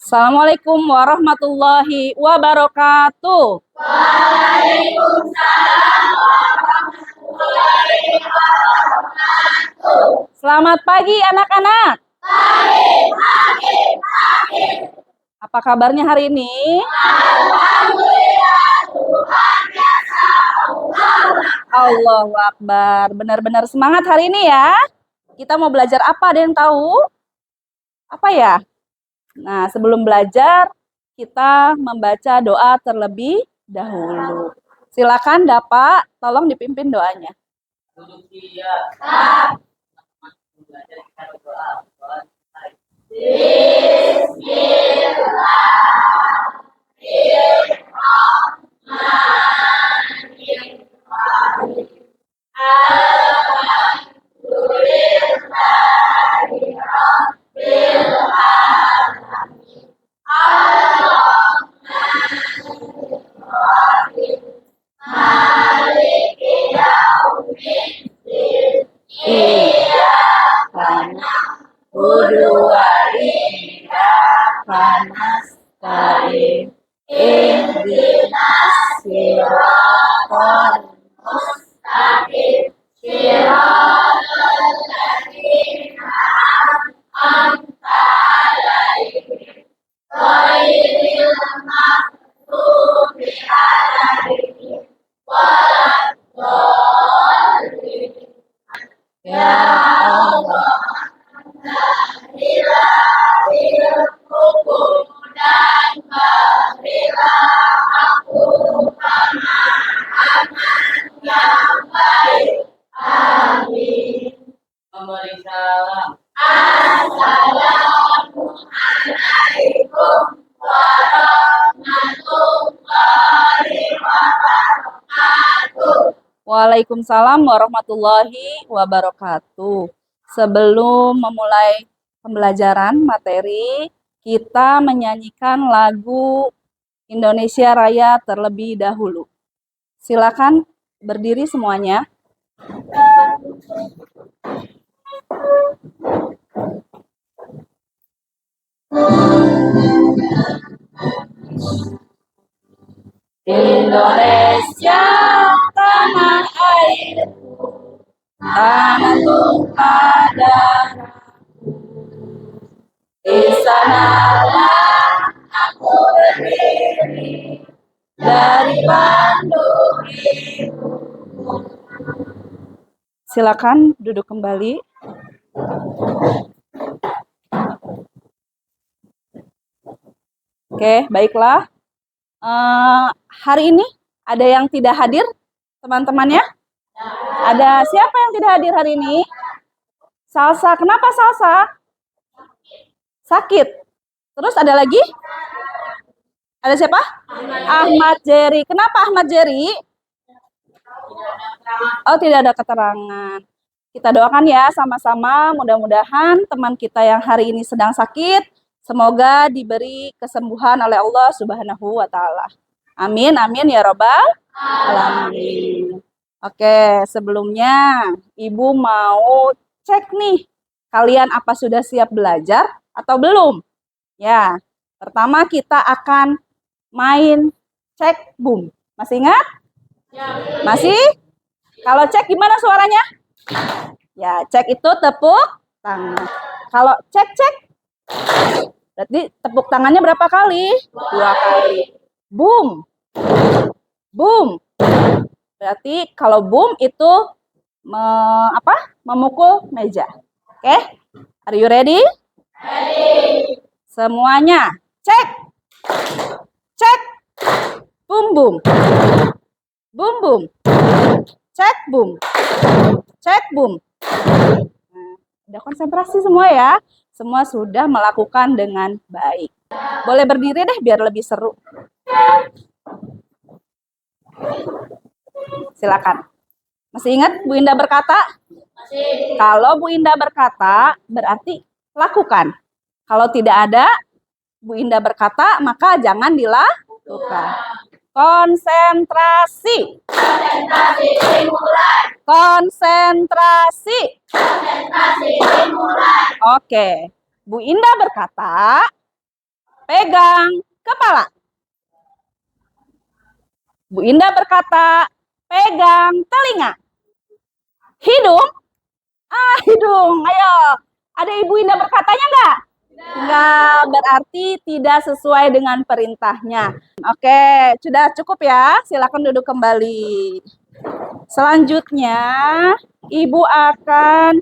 Assalamualaikum warahmatullahi wabarakatuh. Selamat pagi anak-anak. Apa kabarnya hari ini? Allahu Akbar. Benar-benar semangat hari ini ya. Kita mau belajar apa? Ada yang tahu? Apa ya? Nah, sebelum belajar, kita membaca doa terlebih dahulu. Silakan Bapak, tolong dipimpin doanya. Waalaikumsalam warahmatullahi wabarakatuh. Sebelum memulai pembelajaran materi, kita menyanyikan lagu Indonesia Raya terlebih dahulu. Silakan berdiri semuanya. Indonesia tanah airku, tanah tumpah darahku. Di sanalah aku berdiri, dari Bandung Ibu. Silakan duduk kembali. Oke, baiklah. Hari ini ada yang tidak hadir, teman-temannya? Ada siapa yang tidak hadir hari ini? Salsa. Kenapa Salsa? Sakit. Terus ada lagi? Ada siapa? Ahmad Jerry. Kenapa Ahmad Jerry? Oh, tidak ada keterangan. Kita doakan ya sama-sama, mudah-mudahan teman kita yang hari ini sedang sakit, semoga diberi kesembuhan oleh Allah Subhanahu wa Ta'ala. Amin, amin ya Robbal alamin. Oke, sebelumnya Ibu mau cek nih, kalian apa sudah siap belajar atau belum? Ya, pertama kita akan main cek boom. Masih ingat? Masih? Kalau cek gimana suaranya? Ya, cek itu tepuk tangan. Kalau cek, berarti tepuk tangannya berapa kali? 2 kali. Boom. Boom. Berarti kalau boom itu memukul meja. Oke? Are you ready? Ready. Semuanya cek. Cek. Boom boom. Boom boom. Cek boom. Cek boom. Nah, udah konsentrasi semua ya. Semua sudah melakukan dengan baik. Boleh berdiri deh biar lebih seru. Silakan. Masih ingat Bu Indah berkata? Masih. Kalau Bu Indah berkata, berarti lakukan. Kalau tidak ada Bu Indah berkata, maka jangan dilakukan. Konsentrasi. Konsentrasi dimulai. Konsentrasi. Konsentrasi dimulai. Oke. Bu Indah berkata, pegang kepala. Bu Indah berkata, pegang telinga. Hidung, hidung, ayo. Ada Ibu Indah berkatanya nggak? Enggak, berarti tidak sesuai dengan perintahnya. Oke, sudah cukup ya. Silakan duduk kembali. Selanjutnya, Ibu akan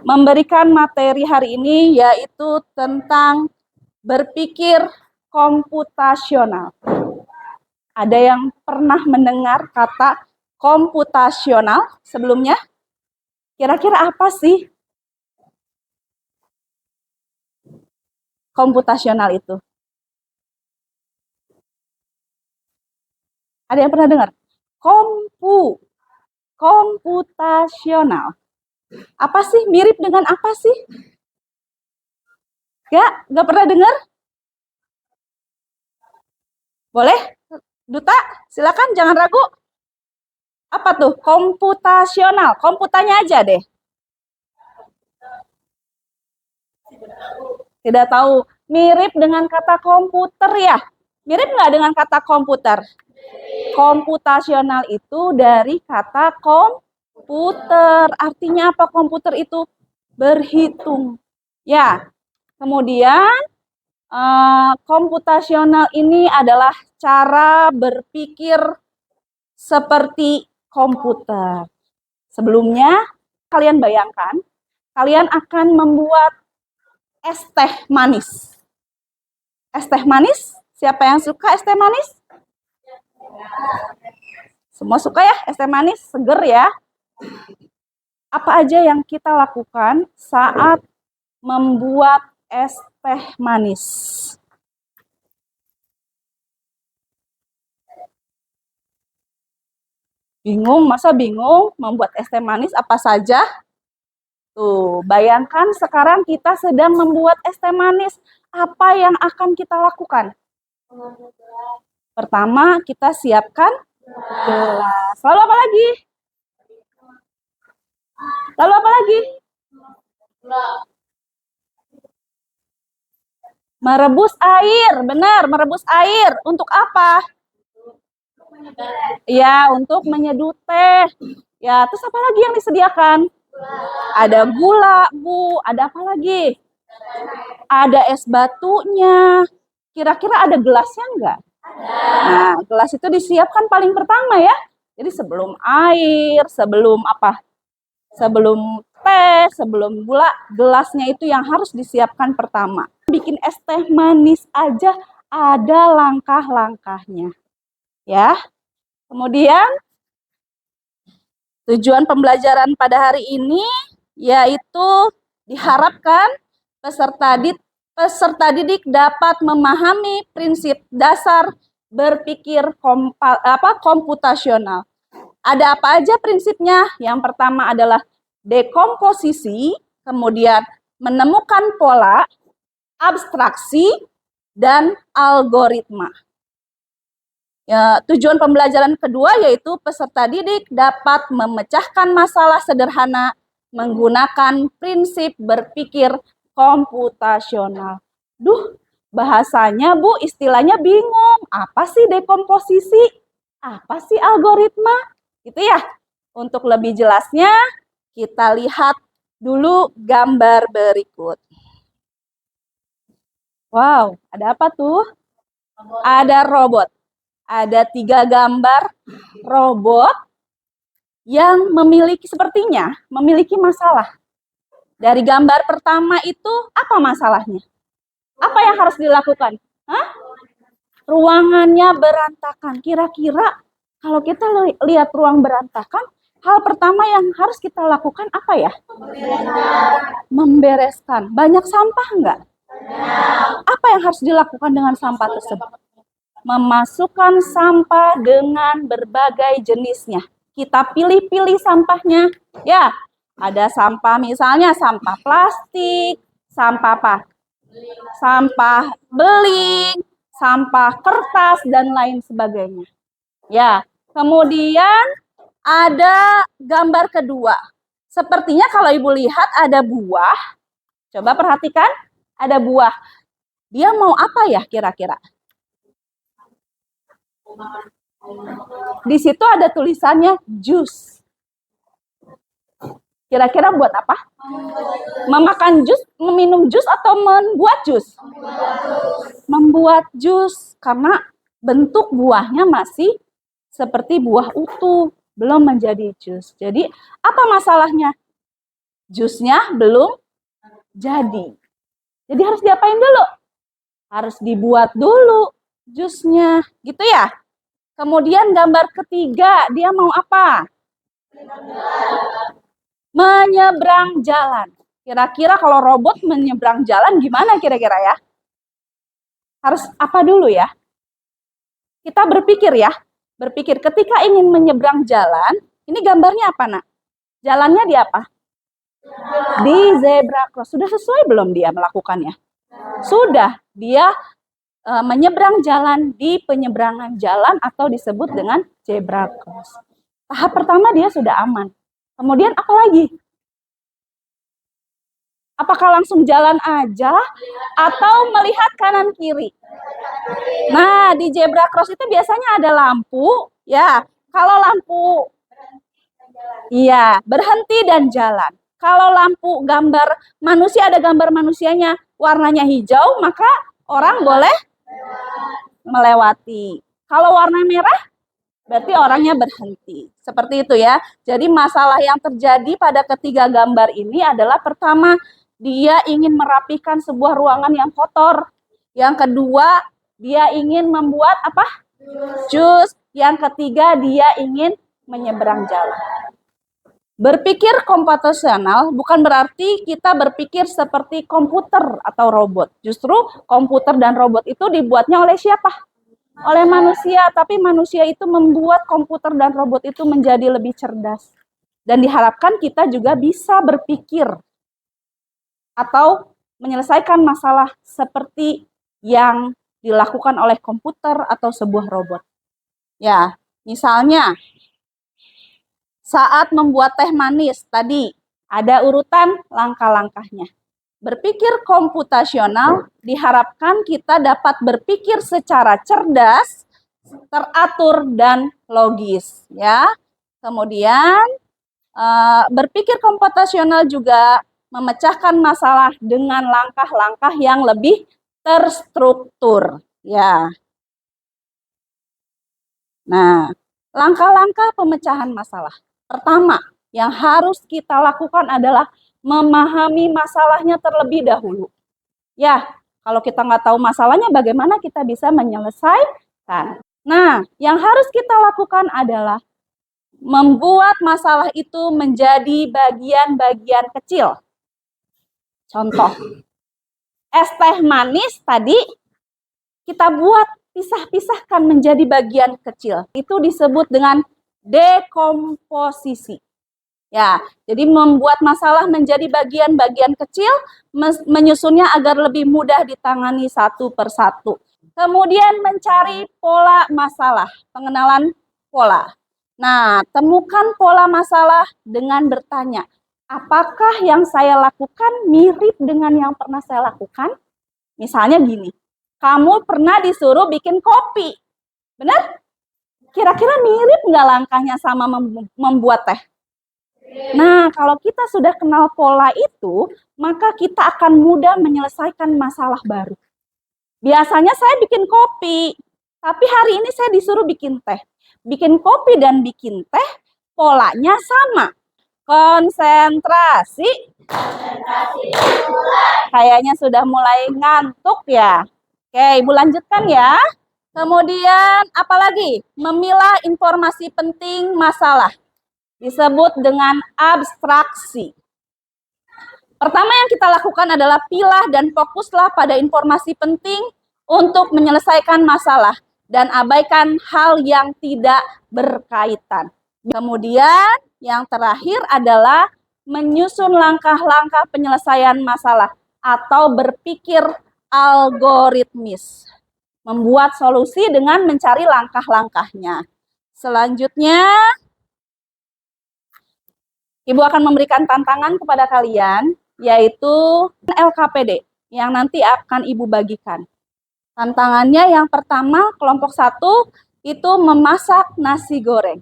memberikan materi hari ini yaitu tentang berpikir komputasional. Ada yang pernah mendengar kata komputasional sebelumnya? Kira-kira apa sih komputasional itu? Ada yang pernah dengar? Komputasional. Apa sih? Mirip dengan apa sih? Gak pernah dengar? Boleh? Duta, silakan jangan ragu. Apa tuh? Komputasional. Komputanya aja deh. Tidak tahu. Mirip dengan kata komputer ya? Mirip nggak dengan kata komputer? Komputasional itu dari kata komputer. Artinya apa komputer itu? Berhitung. Ya. Kemudian komputasional ini adalah cara berpikir seperti komputer. Sebelumnya, kalian bayangkan, kalian akan membuat es teh manis. Es teh manis? Siapa yang suka es teh manis? Semua suka ya es teh manis? Seger ya. Apa aja yang kita lakukan saat membuat es teh manis? Bingung? Masa bingung membuat es teh manis apa saja? Tuh, bayangkan sekarang kita sedang membuat es teh manis. Apa yang akan kita lakukan? Pertama, kita siapkan gelas. Lalu apa lagi? Lalu apa lagi? Merebus air. Benar, merebus air. Untuk apa? Ya, untuk menyeduh teh. Ya, terus apa lagi yang disediakan? Ada gula, Bu. Ada apa lagi? Ada es batunya. Kira-kira ada gelasnya enggak? Nah, gelas itu disiapkan paling pertama ya. Jadi sebelum air, sebelum apa? Sebelum teh, sebelum gula, gelasnya itu yang harus disiapkan pertama. Bikin es teh manis aja ada langkah-langkahnya. Ya. Kemudian tujuan pembelajaran pada hari ini yaitu diharapkan peserta didik dapat memahami prinsip dasar berpikir komputasional. Ada apa aja prinsipnya? Yang pertama adalah dekomposisi, kemudian menemukan pola, abstraksi, dan algoritma. Ya, tujuan pembelajaran kedua yaitu peserta didik dapat memecahkan masalah sederhana menggunakan prinsip berpikir komputasional. Duh, bahasanya Bu, istilahnya bingung. Apa sih dekomposisi? Apa sih algoritma? Gitu ya. Untuk lebih jelasnya, kita lihat dulu gambar berikut. Wow, ada apa tuh? Ada robot. Ada 3 gambar robot yang sepertinya memiliki masalah. Dari gambar pertama itu, apa masalahnya? Apa yang harus dilakukan? Hah? Ruangannya berantakan. Kira-kira kalau kita lihat ruang berantakan, hal pertama yang harus kita lakukan apa ya? Membereskan. Banyak sampah enggak? Apa yang harus dilakukan dengan sampah tersebut? Memasukkan sampah dengan berbagai jenisnya. Kita pilih-pilih sampahnya. Ya, ada sampah misalnya sampah plastik, sampah apa? Sampah beling, sampah kertas, dan lain sebagainya. Ya, kemudian ada gambar kedua. Sepertinya kalau Ibu lihat ada buah. Coba perhatikan, ada buah. Dia mau apa ya kira-kira? Di situ ada tulisannya jus. Kira-kira buat apa? Memakan jus, meminum jus atau membuat jus? Membuat jus, karena bentuk buahnya masih seperti buah utuh, belum menjadi jus. Jadi apa masalahnya? Jusnya belum jadi. Jadi harus diapain dulu? Harus dibuat dulu jusnya, gitu ya. Kemudian gambar ketiga, dia mau apa? Menyeberang jalan. Kira-kira kalau robot menyeberang jalan gimana kira-kira ya? Harus apa dulu ya? Kita berpikir ya. Berpikir ketika ingin menyeberang jalan, ini gambarnya apa, Nak? Jalannya di apa? Di zebra cross. Sudah sesuai belum dia melakukannya? Sudah. Dia menyeberang jalan di penyeberangan jalan atau disebut dengan zebra cross. Tahap pertama dia sudah aman. Kemudian apa lagi? Apakah langsung jalan aja atau melihat kanan kiri? Nah, di zebra cross itu biasanya ada lampu, ya. Kalau lampu, iya, berhenti dan jalan. Kalau lampu gambar manusia, ada gambar manusianya, warnanya hijau, maka orang boleh melewati. Kalau warna merah, berarti orangnya berhenti. Seperti itu ya. Jadi masalah yang terjadi pada ketiga gambar ini adalah pertama, dia ingin merapikan sebuah ruangan yang kotor. Yang kedua, dia ingin membuat apa? Jus. Yang ketiga, dia ingin menyeberang jalan. Berpikir komputasional bukan berarti kita berpikir seperti komputer atau robot. Justru komputer dan robot itu dibuatnya oleh siapa? Oleh manusia, tapi manusia itu membuat komputer dan robot itu menjadi lebih cerdas. Dan diharapkan kita juga bisa berpikir atau menyelesaikan masalah seperti yang dilakukan oleh komputer atau sebuah robot. Ya, misalnya saat membuat teh manis tadi ada urutan langkah-langkahnya. Berpikir komputasional diharapkan kita dapat berpikir secara cerdas, teratur dan logis ya. Kemudian berpikir komputasional juga memecahkan masalah dengan langkah-langkah yang lebih terstruktur ya. Nah, langkah-langkah pemecahan masalah. Pertama, yang harus kita lakukan adalah memahami masalahnya terlebih dahulu. Ya, kalau kita nggak tahu masalahnya, bagaimana kita bisa menyelesaikan? Nah, yang harus kita lakukan adalah membuat masalah itu menjadi bagian-bagian kecil. Contoh, es teh manis tadi kita buat pisah-pisahkan menjadi bagian kecil. Itu disebut dengan dekomposisi. Ya, jadi membuat masalah menjadi bagian-bagian kecil, menyusunnya agar lebih mudah ditangani satu persatu. Kemudian mencari pola masalah, pengenalan pola. Nah, temukan pola masalah dengan bertanya, apakah yang saya lakukan mirip dengan yang pernah saya lakukan? Misalnya gini, kamu pernah disuruh bikin kopi, benar? Kira-kira mirip nggak langkahnya sama membuat teh? Nah, kalau kita sudah kenal pola itu, maka kita akan mudah menyelesaikan masalah baru. Biasanya saya bikin kopi, tapi hari ini saya disuruh bikin teh. Bikin kopi dan bikin teh, polanya sama. Konsentrasi. Kayaknya sudah mulai ngantuk ya. Oke, Ibu lanjutkan ya. Kemudian apalagi? Memilah informasi penting masalah. Disebut dengan abstraksi. Pertama yang kita lakukan adalah pilah dan fokuslah pada informasi penting untuk menyelesaikan masalah dan abaikan hal yang tidak berkaitan. Kemudian yang terakhir adalah menyusun langkah-langkah penyelesaian masalah atau berpikir algoritmis. Membuat solusi dengan mencari langkah-langkahnya. Selanjutnya, Ibu akan memberikan tantangan kepada kalian, yaitu LKPD. yang nanti akan Ibu bagikan. Tantangannya yang pertama, kelompok 1 itu memasak nasi goreng.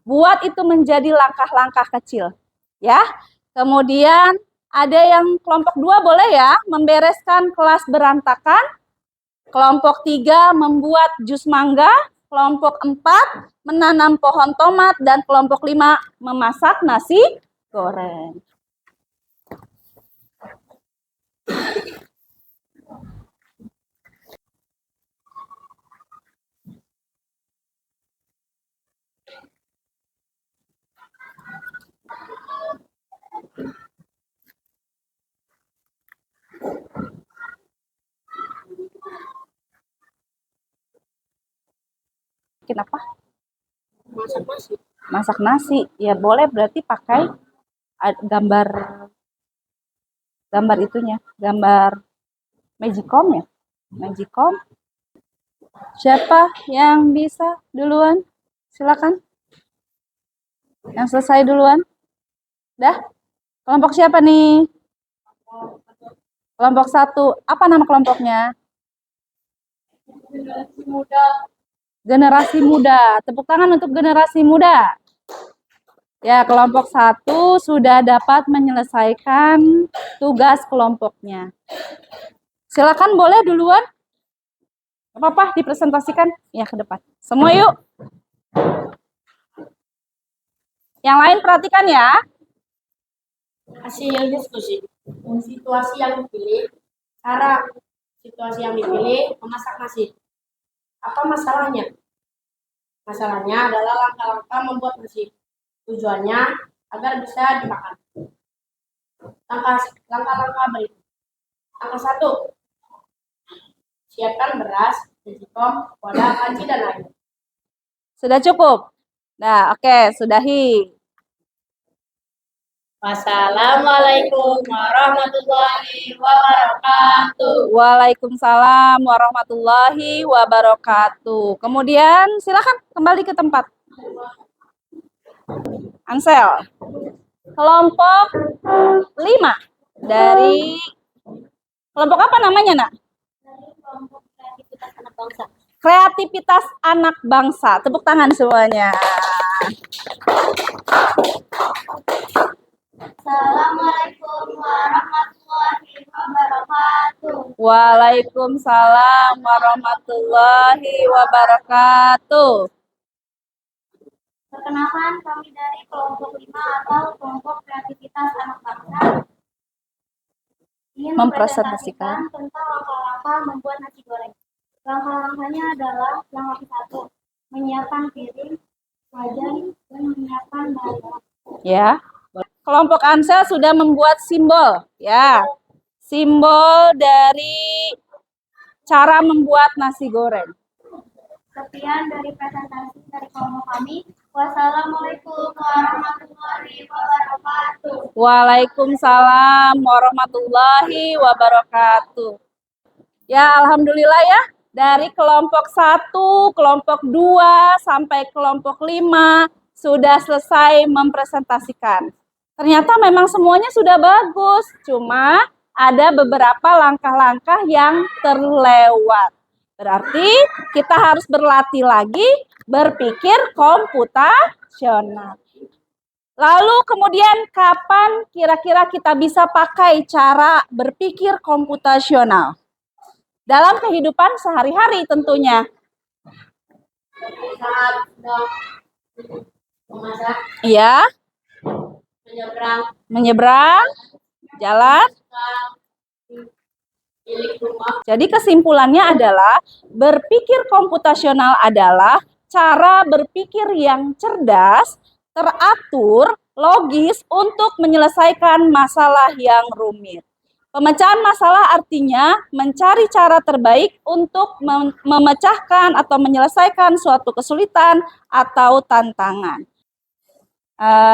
Buat itu menjadi langkah-langkah kecil. Ya. Kemudian ada yang kelompok 2 boleh ya, membereskan kelas berantakan. Kelompok 3 membuat jus mangga. Kelompok 4 menanam pohon tomat. Dan kelompok 5 memasak nasi goreng. Kenapa? Masak nasi. Masak nasi. Ya boleh, berarti pakai gambar itunya, gambar Magicom ya. Magicom. Siapa yang bisa duluan? Silakan. Yang selesai duluan. Dah? Kelompok siapa nih? Kelompok 1. Apa nama kelompoknya? Generasi muda. Generasi muda. Tepuk tangan untuk generasi muda. Ya, kelompok 1 sudah dapat menyelesaikan tugas kelompoknya. Silakan boleh duluan. Apa-apa dipresentasikan ya ke depan. Semua yuk. Yang lain perhatikan ya. Hasil diskusi. Situasi yang dipilih, cara situasi yang dipilih memasak nasi. Apa masalahnya? Masalahnya adalah langkah-langkah membuat nasi. Tujuannya agar bisa dimakan. Langkah-langkah berikut. Langkah 1. Siapkan beras, magicom, wadah, panci, dan air. Sudah cukup? Nah, oke, sudahi. Wassalamualaikum warahmatullahi wabarakatuh. Waalaikumsalam warahmatullahi wabarakatuh. Kemudian silakan kembali ke tempat. Ansel. Kelompok 5 dari kelompok apa namanya, Nak? Kelompok kreativitas anak bangsa. Kreativitas anak bangsa. Tepuk tangan semuanya. Assalamualaikum warahmatullahi wabarakatuh. Waalaikumsalam warahmatullahi wabarakatuh. Perkenalkan, kami dari kelompok 5 atau kelompok kreativitas anak bangsa ingin mempresentasikan tentang langkah-langkah membuat nasi goreng. Langkah-langkahnya adalah langkah 1, menyiapkan piring, wajan, dan menyiapkan bahan. Ya. Kelompok Ansel sudah membuat simbol, ya. Simbol dari cara membuat nasi goreng. Sekian dari presentasi dari kelompok kami. Wassalamualaikum warahmatullahi wabarakatuh. Waalaikumsalam warahmatullahi wabarakatuh. Ya, alhamdulillah ya. Dari kelompok 1, kelompok 2, sampai kelompok 5 sudah selesai mempresentasikan. Ternyata memang semuanya sudah bagus, cuma ada beberapa langkah-langkah yang terlewat. Berarti kita harus berlatih lagi berpikir komputasional. Lalu kemudian kapan kira-kira kita bisa pakai cara berpikir komputasional? Dalam kehidupan sehari-hari tentunya. Saat sedang memasak, Iya. Menyeberang jalan. Jadi kesimpulannya adalah berpikir komputasional adalah cara berpikir yang cerdas, teratur, logis untuk menyelesaikan masalah yang rumit. Pemecahan masalah artinya mencari cara terbaik untuk memecahkan atau menyelesaikan suatu kesulitan atau tantangan.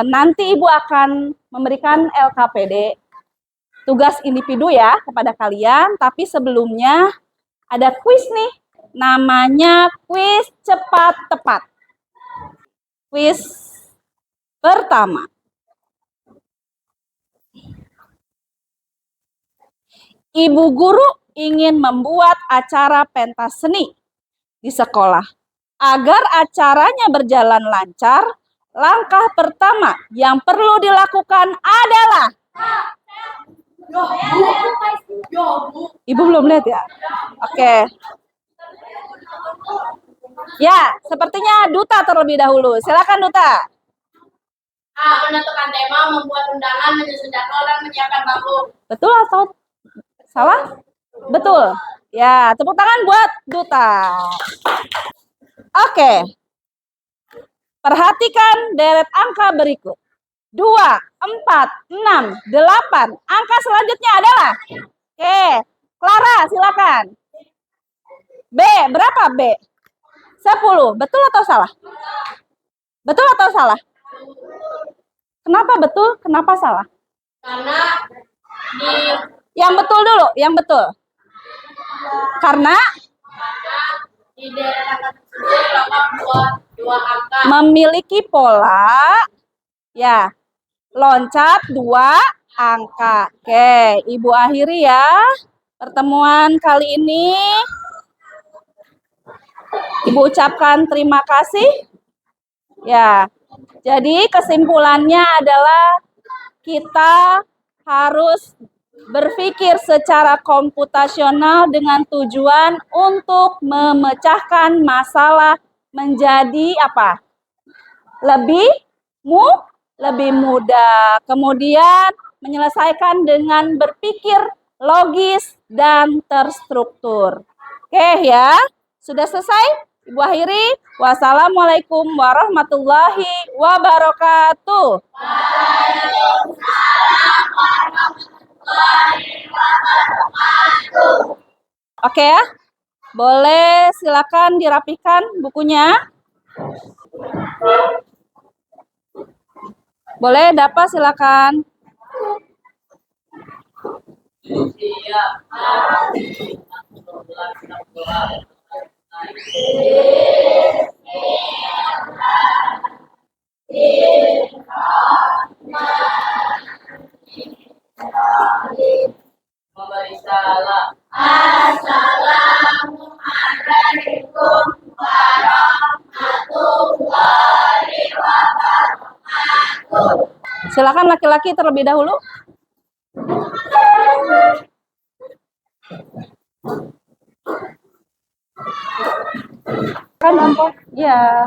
Nanti Ibu akan memberikan LKPD, tugas individu ya kepada kalian, tapi sebelumnya ada kuis nih, namanya kuis cepat tepat. Kuis pertama. Ibu guru ingin membuat acara pentas seni di sekolah. Agar acaranya berjalan lancar, langkah pertama yang perlu dilakukan adalah Ibu belum lihat ya? Oke. Ya, sepertinya Duta terlebih dahulu. Silakan Duta. A. Menentukan tema, membuat undangan, menyusun jadwal, dan menyiapkan bangku. Betul atau salah? Betul. Ya, tepuk tangan buat Duta. Oke. Perhatikan deret angka berikut. 2, 4, 6, 8. Angka selanjutnya adalah? Oke. Clara, silakan. B, berapa B? 10. Betul atau salah? Betul atau salah? Kenapa betul? Kenapa salah? Karena yang betul dulu, yang betul. Karena di deret angka tersebut terdapat dua angka. Memiliki pola ya, loncat 2 angka. Oke, Ibu akhiri ya pertemuan kali ini. Ibu ucapkan terima kasih. Ya, jadi kesimpulannya adalah kita harus berpikir secara komputasional dengan tujuan untuk memecahkan masalah menjadi apa? Lebih mudah. Kemudian menyelesaikan dengan berpikir logis dan terstruktur. Oke ya, sudah selesai? Ibu akhiri. Wassalamualaikum warahmatullahi wabarakatuh. Oke ya, boleh silakan dirapikan bukunya. Boleh, Dapa silakan. Assalamualaikum warahmatullahi wabarakatuh. Silakan laki-laki terlebih dahulu. Kan ampun. Ya.